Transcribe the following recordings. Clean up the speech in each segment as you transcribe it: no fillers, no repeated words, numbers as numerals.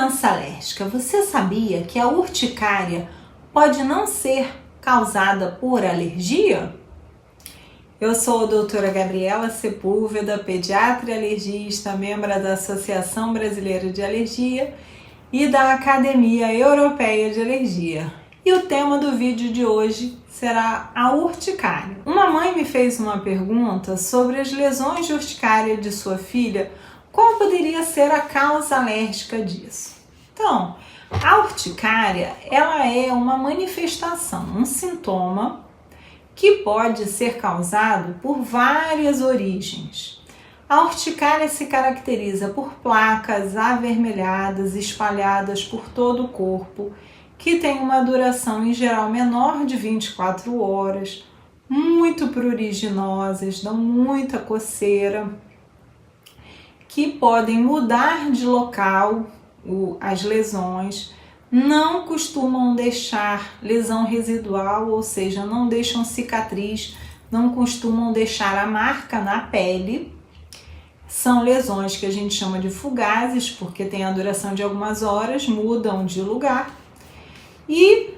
criança alérgica, você sabia que a urticária pode não ser causada por alergia? Eu sou a doutora Gabriela Sepúlveda, pediatra e alergista, membro da Associação Brasileira de Alergia e da Academia Europeia de Alergia. E o tema do vídeo de hoje será a urticária. Uma mãe me fez uma pergunta sobre as lesões de urticária de sua filha. Qual poderia ser a causa alérgica disso? Então, a urticária, ela é uma manifestação, um sintoma que pode ser causado por várias origens. A urticária se caracteriza por placas avermelhadas espalhadas por todo o corpo, que tem uma duração em geral menor de 24 horas, muito pruriginosas, dão muita coceira, que podem mudar de local as lesões, não costumam deixar lesão residual, ou seja, não deixam cicatriz, não costumam deixar a marca na pele. São lesões que a gente chama de fugazes, porque tem a duração de algumas horas, mudam de lugar e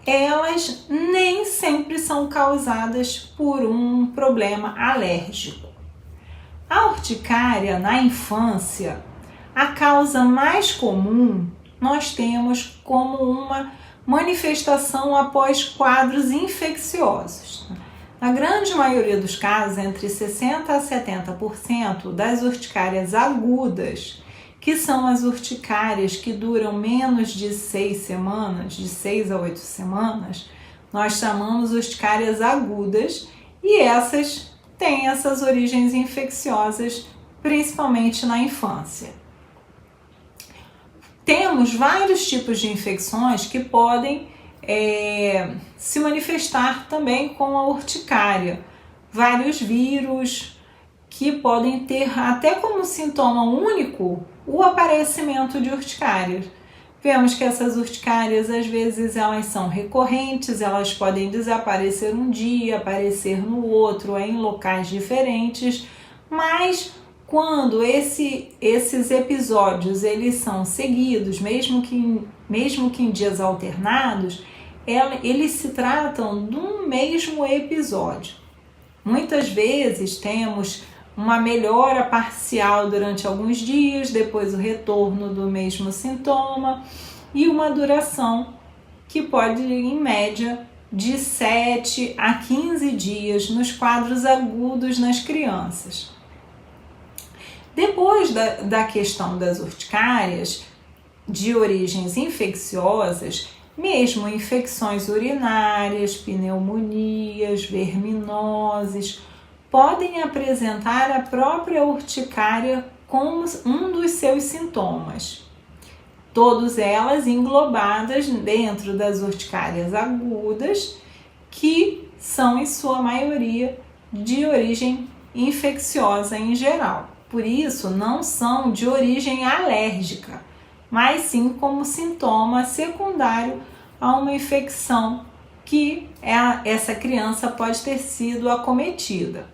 elas nem sempre são causadas por um problema alérgico. A urticária na infância, a causa mais comum nós temos como uma manifestação após quadros infecciosos. Na grande maioria dos casos, entre 60% a 70% das urticárias agudas, que são as urticárias que duram menos de 6 semanas, de 6 a 8 semanas, nós chamamos urticárias agudas e essas têm essas origens infecciosas, principalmente na infância. Temos vários tipos de infecções que podem se manifestar também com a urticária. Vários vírus que podem ter até como sintoma único o aparecimento de urticárias. Vemos que essas urticárias, às vezes, elas são recorrentes, elas podem desaparecer um dia, aparecer no outro, em locais diferentes, mas quando esses episódios eles são seguidos, mesmo que em dias alternados, eles se tratam de um mesmo episódio. Muitas vezes temos uma melhora parcial durante alguns dias, depois o retorno do mesmo sintoma e uma duração que pode ir em média de 7 a 15 dias nos quadros agudos nas crianças. Depois da questão das urticárias de origens infecciosas, mesmo infecções urinárias, pneumonias, verminoses, podem apresentar a própria urticária como um dos seus sintomas. Todas elas englobadas dentro das urticárias agudas, que são, em sua maioria, de origem infecciosa em geral. Por isso, não são de origem alérgica, mas sim como sintoma secundário a uma infecção que essa criança pode ter sido acometida.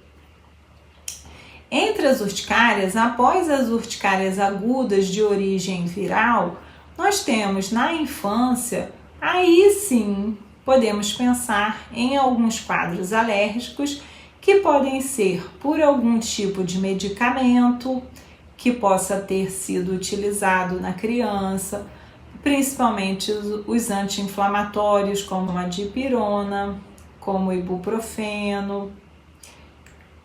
Entre as urticárias, após as urticárias agudas de origem viral, nós temos na infância, aí sim podemos pensar em alguns quadros alérgicos que podem ser por algum tipo de medicamento que possa ter sido utilizado na criança, principalmente os anti-inflamatórios como a dipirona, como o ibuprofeno,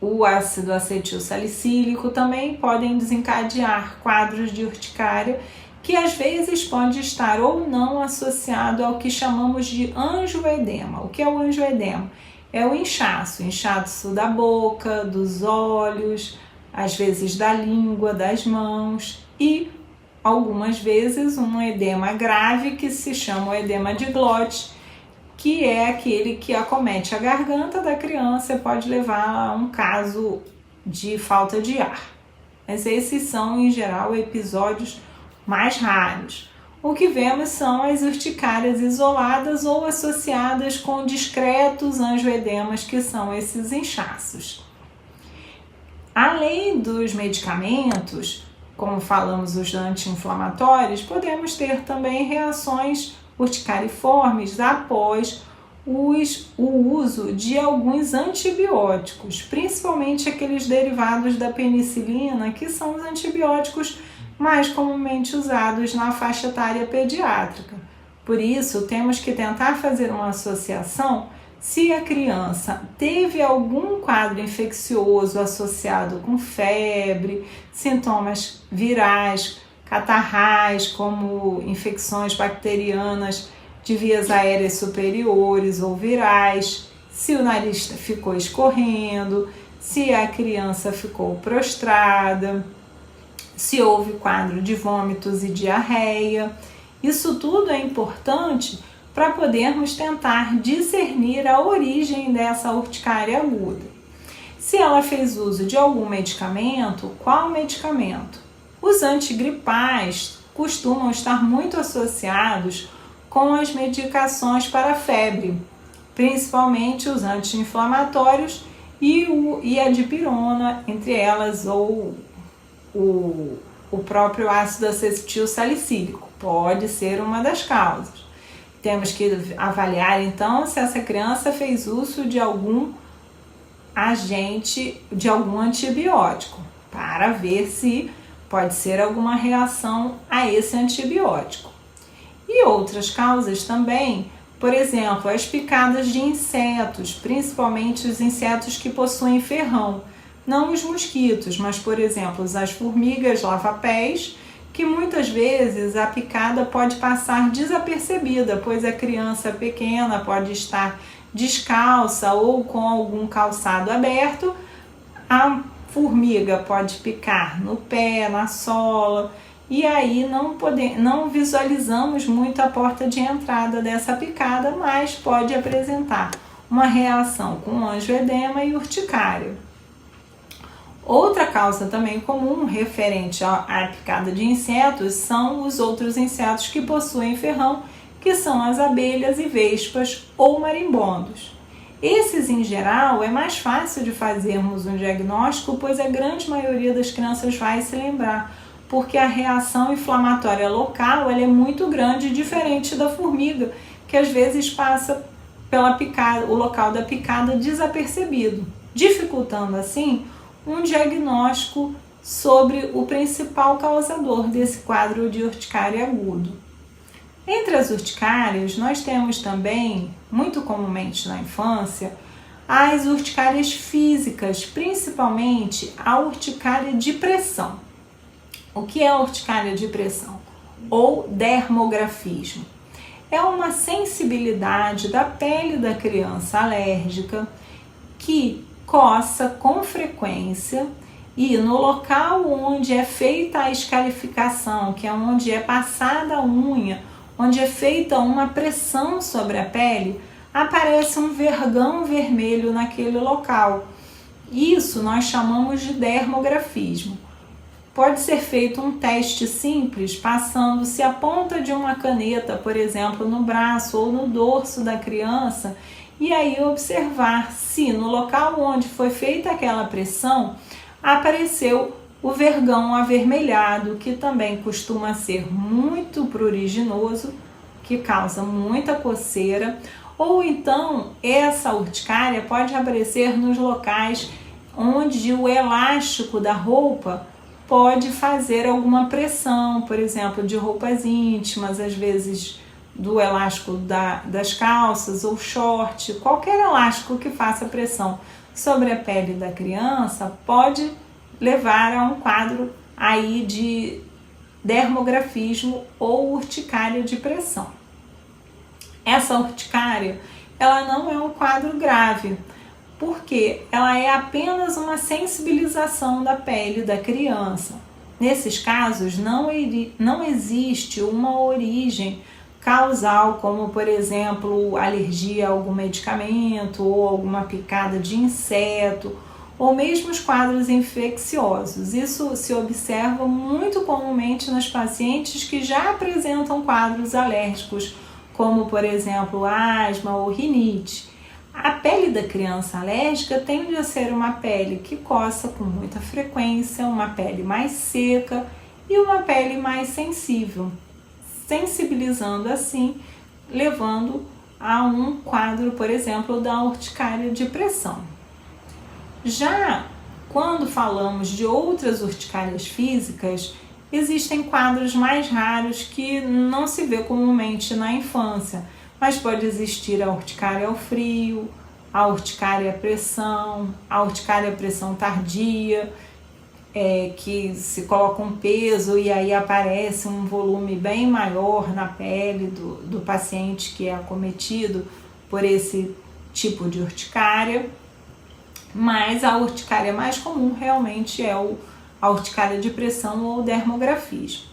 o ácido acetil salicílico também podem desencadear quadros de urticária que às vezes pode estar ou não associado ao que chamamos de angioedema. O que é o angioedema? É o inchaço da boca, dos olhos, às vezes da língua, das mãos e algumas vezes um edema grave que se chama o edema de glote, que é aquele que acomete a garganta da criança e pode levar a um caso de falta de ar. Mas esses são, em geral, episódios mais raros. O que vemos são as urticárias isoladas ou associadas com discretos angioedemas, que são esses inchaços. Além dos medicamentos, como falamos, os anti-inflamatórios, podemos ter também reações urticariformes após o uso de alguns antibióticos, principalmente aqueles derivados da penicilina, que são os antibióticos mais comumente usados na faixa etária pediátrica. Por isso, temos que tentar fazer uma associação se a criança teve algum quadro infeccioso associado com febre, sintomas virais, catarrais, como infecções bacterianas de vias aéreas superiores ou virais, se o nariz ficou escorrendo, se a criança ficou prostrada, se houve quadro de vômitos e diarreia. Isso tudo é importante para podermos tentar discernir a origem dessa urticária aguda. Se ela fez uso de algum medicamento, qual medicamento? Os antigripais costumam estar muito associados com as medicações para febre, principalmente os anti-inflamatórios e a dipirona, entre elas, ou o próprio ácido acetil salicílico, pode ser uma das causas. Temos que avaliar então se essa criança fez uso de algum agente, de algum antibiótico, para ver se pode ser alguma reação a esse antibiótico. E outras causas também, por exemplo, as picadas de insetos, principalmente os insetos que possuem ferrão. Não os mosquitos, mas, por exemplo, as formigas lava-pés, que muitas vezes a picada pode passar desapercebida, pois a criança pequena pode estar descalça ou com algum calçado aberto. A formiga pode picar no pé, na sola, e aí não visualizamos muito a porta de entrada dessa picada, mas pode apresentar uma reação com angioedema e urticária. Outra causa também comum referente à picada de insetos são os outros insetos que possuem ferrão, que são as abelhas e vespas ou marimbondos. Esses, em geral, é mais fácil de fazermos um diagnóstico, pois a grande maioria das crianças vai se lembrar, porque a reação inflamatória local ela é muito grande, diferente da formiga, que às vezes passa pela picada, o local da picada desapercebido, dificultando assim um diagnóstico sobre o principal causador desse quadro de urticária agudo. Entre as urticárias, nós temos também, muito comumente na infância, as urticárias físicas, principalmente a urticária de pressão. O que é a urticária de pressão? Ou dermografismo? É uma sensibilidade da pele da criança alérgica que coça com frequência e no local onde é feita a escarificação, que é onde é passada a unha, onde é feita uma pressão sobre a pele, aparece um vergão vermelho naquele local. Isso nós chamamos de dermografismo. Pode ser feito um teste simples, passando-se a ponta de uma caneta, por exemplo, no braço ou no dorso da criança, e aí observar se no local onde foi feita aquela pressão apareceu o vergão avermelhado, que também costuma ser muito pruriginoso, que causa muita coceira, ou então essa urticária pode aparecer nos locais onde o elástico da roupa pode fazer alguma pressão, por exemplo, de roupas íntimas, às vezes do elástico das calças ou short, qualquer elástico que faça pressão sobre a pele da criança pode levar a um quadro aí de dermografismo ou urticária de pressão. Essa urticária, ela não é um quadro grave, porque ela é apenas uma sensibilização da pele da criança. Nesses casos, não existe uma origem causal, como por exemplo, alergia a algum medicamento ou alguma picada de inseto, ou mesmo os quadros infecciosos. Isso se observa muito comumente nas pacientes que já apresentam quadros alérgicos, como por exemplo, asma ou rinite. A pele da criança alérgica tende a ser uma pele que coça com muita frequência, uma pele mais seca e uma pele mais sensível, sensibilizando assim, levando a um quadro, por exemplo, da urticária de pressão. Já quando falamos de outras urticárias físicas, existem quadros mais raros que não se vê comumente na infância, mas pode existir a urticária ao frio, a urticária à pressão, a urticária à pressão tardia, que se coloca um peso e aí aparece um volume bem maior na pele do paciente que é acometido por esse tipo de urticária. Mas a urticária mais comum realmente é a urticária de pressão ou dermografismo.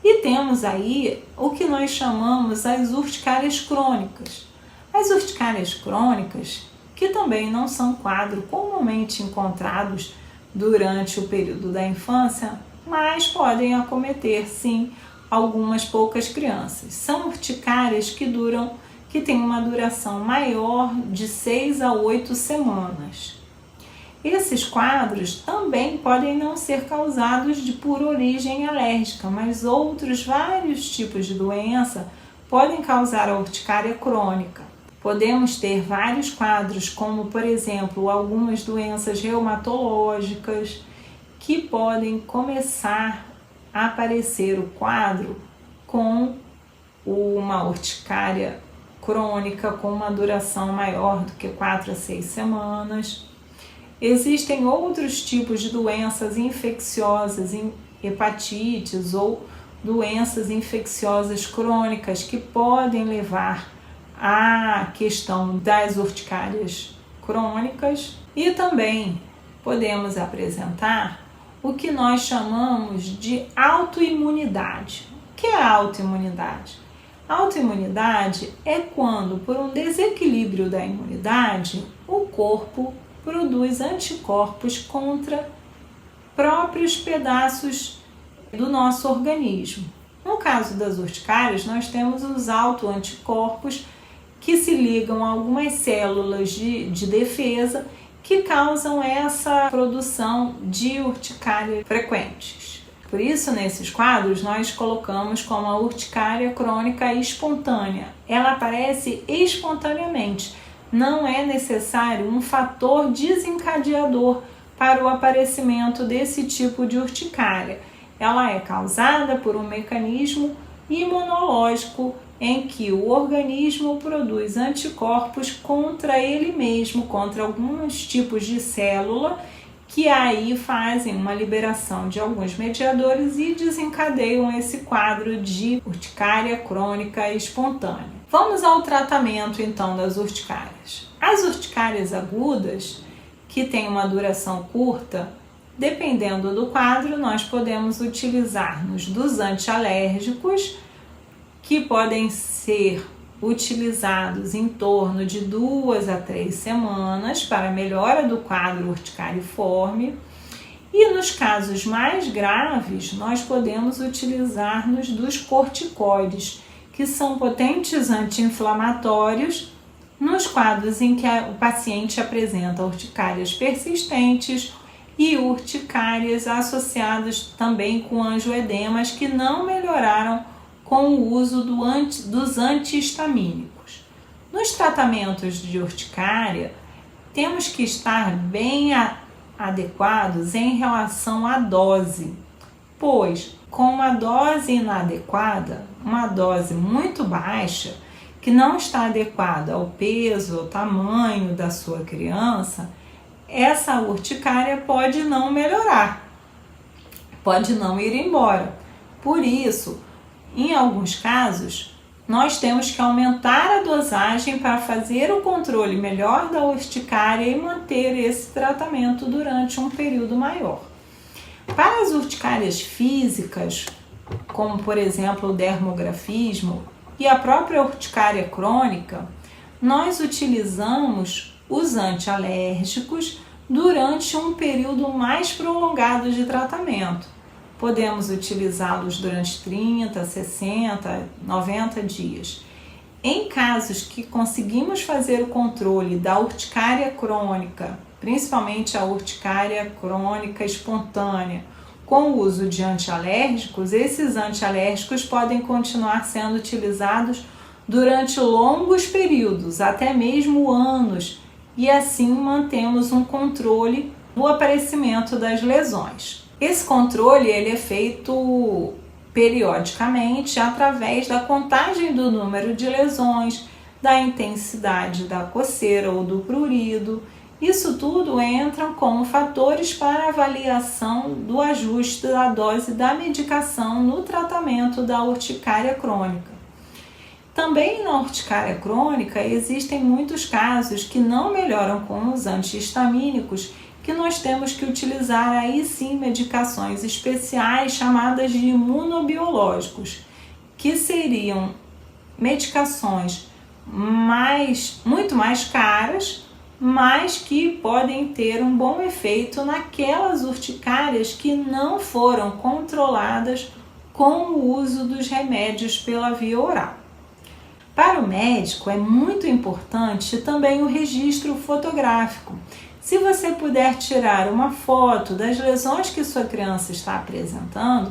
E temos aí o que nós chamamos as urticárias crônicas. As urticárias crônicas, que também não são quadros comumente encontrados durante o período da infância, mas podem acometer sim algumas poucas crianças. São urticárias que têm uma duração maior de 6 a 8 semanas. Esses quadros também podem não ser causados por origem alérgica, mas vários tipos de doença podem causar a urticária crônica. Podemos ter vários quadros, como por exemplo, algumas doenças reumatológicas, que podem começar a aparecer o quadro com uma urticária crônica com uma duração maior do que 4 a 6 semanas. Existem outros tipos de doenças infecciosas, hepatites ou doenças infecciosas crônicas que podem levar à questão das urticárias crônicas, e também podemos apresentar o que nós chamamos de autoimunidade. O que é a autoimunidade? A autoimunidade é quando, por um desequilíbrio da imunidade, o corpo produz anticorpos contra próprios pedaços do nosso organismo. No caso das urticárias, nós temos os autoanticorpos que se ligam a algumas células de defesa que causam essa produção de urticária frequentes. Por isso, nesses quadros, nós colocamos como a urticária crônica espontânea. Ela aparece espontaneamente. Não é necessário um fator desencadeador para o aparecimento desse tipo de urticária. Ela é causada por um mecanismo imunológico em que o organismo produz anticorpos contra ele mesmo, contra alguns tipos de célula, que aí fazem uma liberação de alguns mediadores e desencadeiam esse quadro de urticária crônica espontânea. Vamos ao tratamento então das urticárias. As urticárias agudas, que têm uma duração curta, dependendo do quadro, nós podemos utilizar-nos dos antialérgicos, que podem ser utilizados em torno de 2 a 3 semanas para melhora do quadro urticariforme. E nos casos mais graves, nós podemos utilizar-nos dos corticoides, que são potentes anti-inflamatórios nos quadros em que o paciente apresenta urticárias persistentes e urticárias associadas também com angioedemas que não melhoraram com o uso dos antihistamínicos. Nos tratamentos de urticária, temos que estar bem adequados em relação à dose, pois com uma dose inadequada, uma dose muito baixa, que não está adequada ao peso, ao tamanho da sua criança, essa urticária pode não melhorar, pode não ir embora. Por isso, em alguns casos, nós temos que aumentar a dosagem para fazer o controle melhor da urticária e manter esse tratamento durante um período maior. Para as urticárias físicas, como por exemplo o dermografismo e a própria urticária crônica, nós utilizamos os antialérgicos durante um período mais prolongado de tratamento. Podemos utilizá-los durante 30, 60, 90 dias. Em casos que conseguimos fazer o controle da urticária crônica, principalmente a urticária crônica espontânea, Com o uso de antialérgicos, esses antialérgicos podem continuar sendo utilizados durante longos períodos, até mesmo anos, e assim mantemos um controle do aparecimento das lesões. Esse controle ele é feito periodicamente através da contagem do número de lesões, da intensidade da coceira ou do prurido. Isso tudo entra como fatores para avaliação do ajuste da dose da medicação no tratamento da urticária crônica. Também na urticária crônica existem muitos casos que não melhoram com os antihistamínicos, que nós temos que utilizar aí sim medicações especiais chamadas de imunobiológicos, que seriam medicações muito mais caras, mas que podem ter um bom efeito naquelas urticárias que não foram controladas com o uso dos remédios pela via oral. Para o médico é muito importante também o registro fotográfico. Se você puder tirar uma foto das lesões que sua criança está apresentando,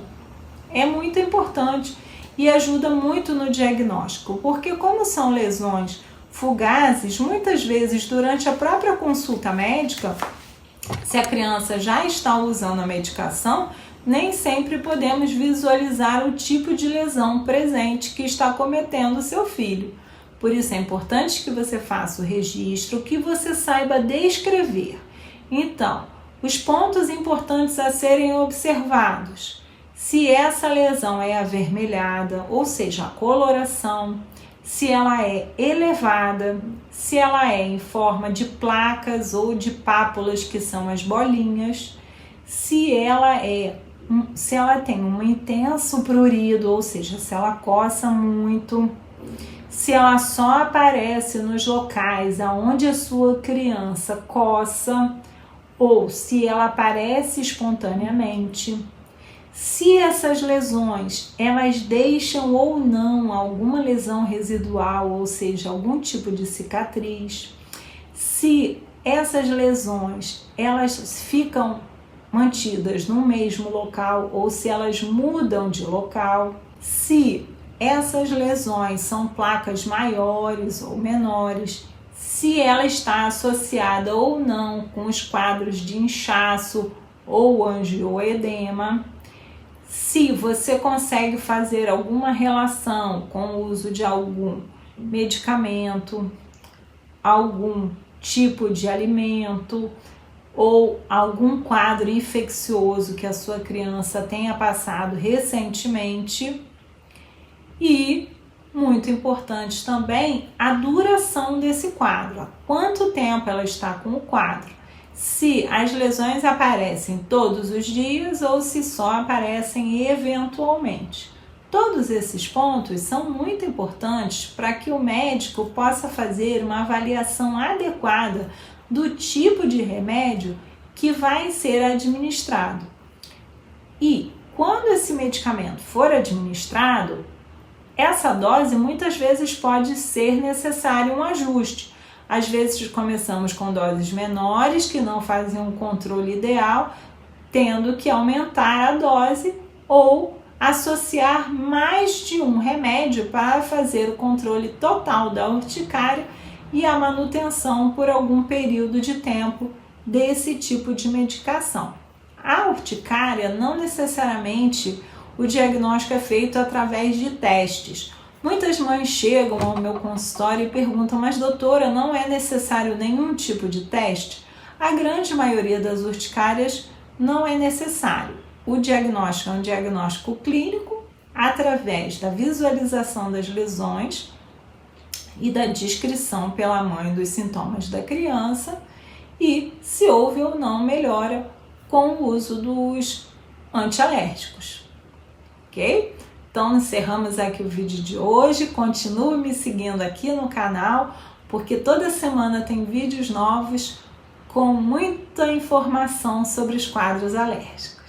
é muito importante e ajuda muito no diagnóstico, porque como são lesões fugazes, muitas vezes durante a própria consulta médica, se a criança já está usando a medicação, nem sempre podemos visualizar o tipo de lesão presente que está cometendo o seu filho. Por isso é importante que você faça o registro, que você saiba descrever. Então, os pontos importantes a serem observados: se essa lesão é avermelhada, ou seja, a coloração, se ela é elevada, se ela é em forma de placas ou de pápulas, que são as bolinhas, se ela tem um intenso prurido, ou seja, se ela coça muito, se ela só aparece nos locais aonde a sua criança coça, ou se ela aparece espontaneamente, se essas lesões elas deixam ou não alguma lesão residual, ou seja, algum tipo de cicatriz, se essas lesões elas ficam mantidas no mesmo local ou se elas mudam de local, se essas lesões são placas maiores ou menores, se ela está associada ou não com os quadros de inchaço ou angioedema, se você consegue fazer alguma relação com o uso de algum medicamento, algum tipo de alimento ou algum quadro infeccioso que a sua criança tenha passado recentemente. E, muito importante também, a duração desse quadro, há quanto tempo ela está com o quadro, se as lesões aparecem todos os dias ou se só aparecem eventualmente. Todos esses pontos são muito importantes para que o médico possa fazer uma avaliação adequada do tipo de remédio que vai ser administrado. E quando esse medicamento for administrado, essa dose muitas vezes pode ser necessário um ajuste. Às vezes começamos com doses menores que não fazem um controle ideal, tendo que aumentar a dose ou associar mais de um remédio para fazer o controle total da urticária e a manutenção por algum período de tempo desse tipo de medicação. A urticária não necessariamente o diagnóstico é feito através de testes. Muitas mães chegam ao meu consultório e perguntam: mas doutora, não é necessário nenhum tipo de teste? A grande maioria das urticárias não é necessário. O diagnóstico é um diagnóstico clínico através da visualização das lesões e da descrição pela mãe dos sintomas da criança e se houve ou não melhora com o uso dos antialérgicos. Ok? Então encerramos aqui o vídeo de hoje. Continue me seguindo aqui no canal, porque toda semana tem vídeos novos com muita informação sobre os quadros alérgicos.